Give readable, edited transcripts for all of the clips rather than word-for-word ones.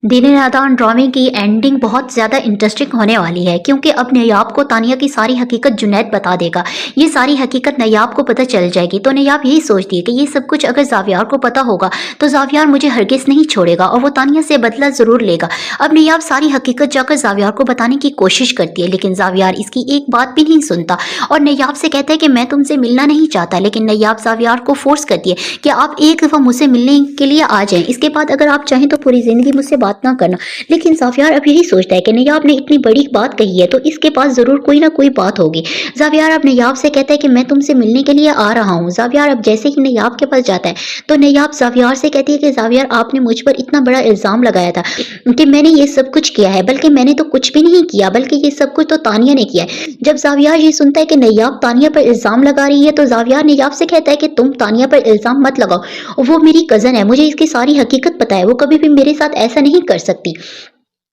दिल नादान ड्रामे की एंडिंग बहुत ज़्यादा इंटरेस्टिंग होने वाली है क्योंकि अब नयाब को तानिया की सारी हकीकत जुनैद बता देगा। ये सारी हकीकत नयाब को पता चल जाएगी तो नयाब यही सोचती है कि ये सब कुछ अगर ज़ावियार को पता होगा तो ज़ावियार मुझे हरगिज़ नहीं छोड़ेगा और वो तानिया से बदला ज़रूर लेगा। अब नयाब सारी हकीकत जाकर ज़ावियार को बताने की कोशिश करती है लेकिन ज़ावियार इसकी एक बात भी नहीं सुनता और नयाब से कहता है कि मैं तुमसे मिलना नहीं चाहता। लेकिन नयाब ज़ावियार को फोर्स करती है कि आप एक दफ़ा मुझसे मिलने के लिए आ जाएं, इसके बाद अगर आप चाहें तो पूरी ज़िंदगी मुझसे बात ना करना। लेकिन ज़ावियार अब यही सोचता है कि नयाब ने इतनी बड़ी बात कही है तो इसके पास ज़रूर कोई ना कोई बात होगी। ज़ावियार अब नयाब से कहता है कि मैं तुमसे मिलने के लिए आ रहा हूँ। ज़ावियार अब जैसे ही नयाब के पास जाता है तो नयाब ज़ावियार से कहती है कि ज़ावियार आपने मुझ पर इतना बड़ा इल्ज़ाम लगाया था कि मैंने ये सब कुछ किया है, बल्कि मैंने तो कुछ भी नहीं किया, बल्कि ये सब कुछ तो तानिया ने किया है। जब ज़ावियार ये सुनता है कि नयाब तानिया पर इल्ज़ाम लगा रही है तो ज़ावियार नयाब से कहता है कि तुम तानिया पर इल्ज़ाम मत लगाओ, वो मेरी कज़न है, मुझे इसकी सारी हकीकत पता है, वो कभी भी मेरे साथ ऐसा नहीं कर सकती।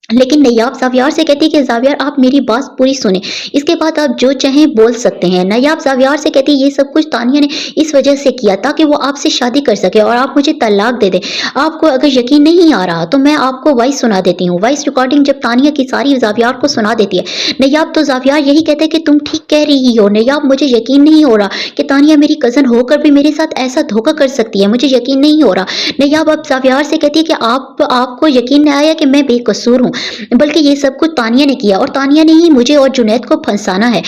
लेकिन नयाब ज़ावियार से कहती है कि ज़ावियार आप मेरी बात पूरी सुने, इसके बाद आप जो चाहें बोल सकते हैं। नयाब ज़ावियार से कहती है ये सब कुछ तानिया ने इस वजह से किया ताकि वो आपसे शादी कर सके और आप मुझे तलाक दे दें। आपको अगर यकीन नहीं आ रहा तो मैं आपको वॉइस सुना देती हूँ। वॉइस रिकॉर्डिंग जब तानिया की सारी ज़ावियार को सुना देती है नयाब तो ज़ावियार यही कहते हैं कि तुम ठीक कह रही हो नयाब, मुझे यकीन नहीं हो रहा कि तानिया मेरी कज़न होकर भी मेरे साथ ऐसा धोखा कर सकती है, मुझे यकीन नहीं हो रहा। नयाब अब ज़ावियार से कहती है कि आपको यकीन नहीं आया कि मैं बेकसूर हूँ, बल्कि ये सब कुछ तानिया ने किया और तानिया ने ही मुझे और जुनैद को फंसाना है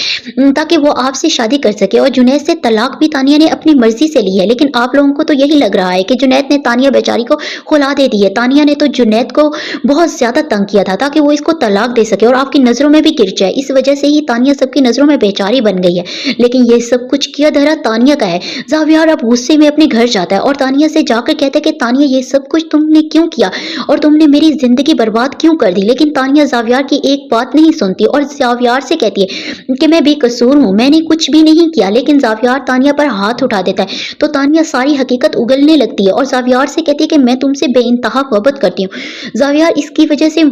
ताकि वो आपसे शादी कर सके। और जुनैद से तलाक भी तानिया ने अपनी मर्जी से ली है, लेकिन आप लोगों को तो यही लग रहा है कि जुनैद ने तानिया बेचारी को खुला दे दी है। तानिया ने तो जुनैद को बहुत ज्यादा तंग किया था ताकि वो इसको तलाक दे सके और आपकी नजरों में भी गिर जाए, इस वजह से ही तानिया सबकी नजरों में बेचारी बन गई है। लेकिन ये सब कुछ किया धरा तानिया का है। ज़ावियार अब गुस्से में अपने घर जाता है और तानिया से जाकर कहता है कि तानिया ये सब कुछ तुमने क्यों किया और तुमने मेरी जिंदगी बर्बाद क्यों कर दी। लेकिन तानिया ज़ावियार की एक बात नहीं सुनती और ज़ावियार से कहती है कि मैं बेकसूर हूँ, मैंने कुछ भी नहीं किया। लेकिन ज़ावियार तानिया पर हाथ उठा देता है तो तानिया सारी हकीकत उगलने लगती है और ज़ावियार से कहती है कि मैं तुमसे बेइंतहा मोहब्बत करती हूँ ज़ावियार, इसकी वजह से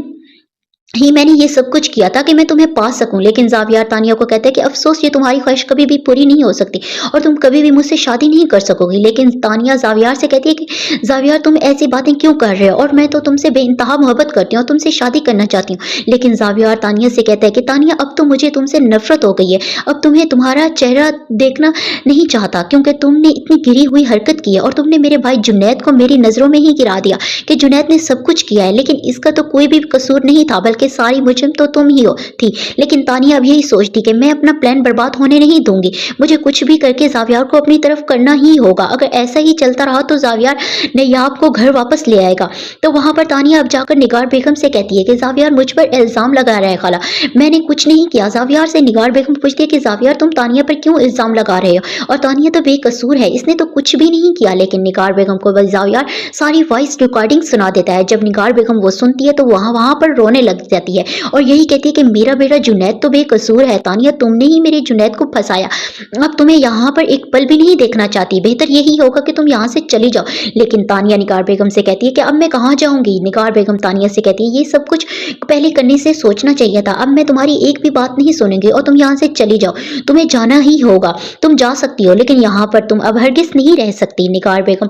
ही मैंने ये सब कुछ किया ताकि मैं तुम्हें पा सकूं। लेकिन ज़ावियार तानिया को कहता है कि अफसोस ये तुम्हारी ख्वाहिश कभी भी पूरी नहीं हो सकती और तुम कभी भी मुझसे शादी नहीं कर सकोगी। लेकिन तानिया ज़ावियार से कहती है कि ज़ावियार तुम ऐसी बातें क्यों कर रहे हो और मैं तो तुमसे बेइंतहा मोहब्बत करती हूँ और तुमसे शादी करना चाहती हूँ। लेकिन ज़ावियार तानिया से कहता है कि तानिया अब तो मुझे तुमसे नफरत हो गई है, अब तुम्हें तुम्हारा चेहरा देखना नहीं चाहता क्योंकि तुमने इतनी गिरी हुई हरकत की है और तुमने मेरे भाई जुनैद को मेरी नज़रों में ही गिरा दिया कि जुनैद ने सब कुछ किया है, लेकिन इसका तो कोई भी कसूर नहीं था, बल्कि सारी मुजरिम तो तुम ही हो थी। लेकिन तानिया अब यही सोचती कि मैं अपना प्लान बर्बाद होने नहीं दूंगी, मुझे कुछ भी करके ज़ावियार को अपनी तरफ करना ही होगा। अगर ऐसा ही चलता रहा तो ज़ावियार नयाब को घर वापस ले आएगा। तो वहां पर तानिया अब जाकर निगार बेगम से कहती है कि ज़ावियार मुझ पर इल्ज़ाम लगा रहा है खाला, मैंने कुछ नहीं किया। ज़ावियार से निगार बेगम पूछती है कि ज़ावियार तुम तानिया पर क्यों इल्ज़ाम लगा रहे हो और तानिया तो बेकसूर है, इसने तो कुछ भी नहीं किया। लेकिन निगार बेगम को ज़ावियार सारी वॉइस रिकॉर्डिंग सुना देता है। जब निगार बेगम वो सुनती है तो वहां पर रोने लग जाती है और यही कहती है कि मेरा बेटा जुनैद तो बेकसूर है, तानिया तुमने ही मेरे जुनैद को फंसाया, अब तुम्हें यहाँ पर एक पल भी नहीं देखना चाहती, बेहतर यही होगा कि तुम यहाँ से चली जाओ। लेकिन तानिया निगार बेगम से कहती है कि अब मैं कहाँ जाऊंगी। निगार बेगम तानिया से कहती है ये सब कुछ पहले करने से सोचना चाहिए था, अब मैं तुम्हारी एक भी बात नहीं सुनूंगी और तुम यहाँ से चली जाओ, तुम्हें जाना ही होगा, तुम जा सकती हो लेकिन यहाँ पर तुम अब हरगिज नहीं रह सकती। निगार बेगम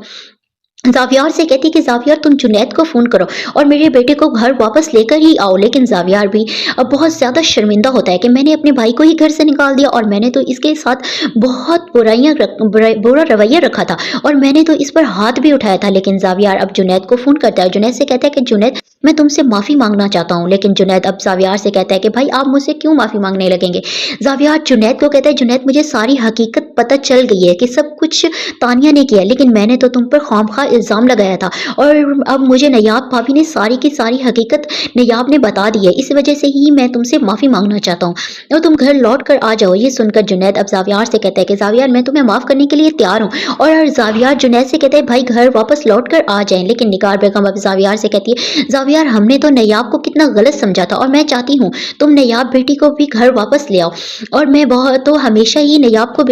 ज़ावियार से कहती कि ज़ावियार तुम जुनैद को फ़ोन करो और मेरे बेटे को घर वापस लेकर ही आओ। लेकिन ज़ावियार भी अब बहुत ज़्यादा शर्मिंदा होता है कि मैंने अपने भाई को ही घर से निकाल दिया और मैंने तो इसके साथ बहुत बुरा रवैया रखा था और मैंने तो इस पर हाथ भी उठाया था। लेकिन ज़ावियार अब जुनैद को फ़ोन करता है, जुनैद से कहता है कि जुनैद मैं तुमसे माफ़ी मांगना चाहता हूँ। लेकिन जुनैद अब ज़ावियार से कहता है कि भाई आप मुझसे क्यों माफ़ी मांगने लगेंगे। ज़ावियार जुनैद को कहता है जुनैद मुझे सारी हकीकत पता चल गई है कि सब कुछ तानिया ने किया, लेकिन मैंने तो तुम पर खामखा इल्ज़ाम लगाया था और अब मुझे नयाब भाभी ने सारी की सारी हकीकत नयाब ने बता दी है, इस वजह से ही मैं तुमसे माफ़ी मांगना चाहता हूँ और तुम घर लौट कर आ जाओ। ये सुनकर जुनैद अब ज़ावियार से कहता है कि ज़ावियार मैं तुम्हें माफ़ करने के लिए तैयार हूँ और ज़ावियार जुनैद से कहता है भाई घर वापस लौट कर आ जाएं। लेकिन निगार बेगम अब ज़ावियार से कहती है ज़ावियार हमने तो नयाब को कितना गलत समझा था और मैं चाहती हूँ तुम नयाब बेटी को भी घर वापस ले आओ और मैं बहुत तो हमेशा ही नयाब को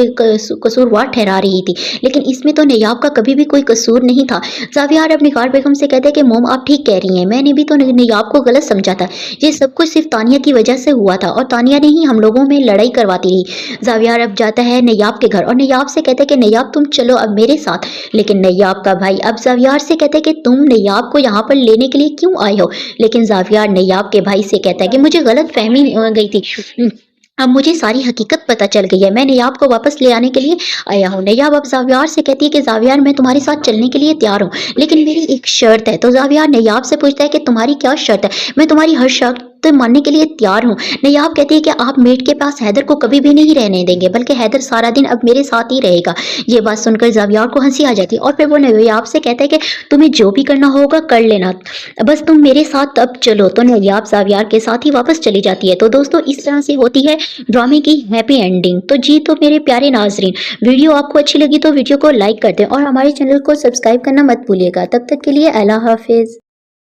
कसूरवार ठहरा रही थी, लेकिन इसमें तो नयाब का कभी भी कोई कसूर नहीं था। ज़ावियार अब निगार बेगम से कहते हैं कि मोम आप ठीक कह रही हैं, मैंने भी तो नयाब को गलत समझा था, ये सब कुछ सिर्फ तानिया की वजह से हुआ था और तानिया ने ही हम लोगों में लड़ाई करवाती रही। ज़ावियार अब जाता है नयाब के घर और नयाब से कहते हैं कि नयाब तुम चलो अब मेरे साथ। लेकिन नयाब का भाई अब ज़ावियार से कहते हैं कि तुम नयाब को यहाँ पर लेने के लिए क्यों आए हो। लेकिन ज़ावियार नैयाब के भाई से कहता है कि मुझे गलत फहमी हो गई थी, अब मुझे सारी हकीकत पता चल गई है, मैं नैयाब को वापस ले आने के लिए आया हूँ। नैयाब अब ज़ावियार से कहती है कि ज़ावियार मैं तुम्हारे साथ चलने के लिए तैयार हूँ, लेकिन मेरी एक शर्त है। तो ज़ावियार नैयाब से पूछता है कि तुम्हारी क्या शर्त है? मैं तुम्हारी हर शर्त तो मानने के लिए तैयार हूँ। नैयाब कहती है कि आप मेट के पास हैदर को कभी भी नहीं रहने देंगे, बल्कि हैदर सारा दिन अब मेरे साथ ही रहेगा। ये बात सुनकर ज़ावियार को हंसी आ जाती है और फिर वो नैयाब से कहता है कि तुम्हें जो भी करना होगा कर लेना, बस तुम मेरे साथ अब चलो। तो नैयाब ज़ावियार के साथ ही वापस चली जाती है। तो दोस्तों इस तरह से होती है ड्रामे की हैप्पी एंडिंग। तो जी तो मेरे प्यारे नाजरीन, वीडियो आपको अच्छी लगी तो वीडियो को लाइक कर दें और हमारे चैनल को सब्सक्राइब करना मत भूलिएगा। तब तक के लिए अल्लाह हाफिज़।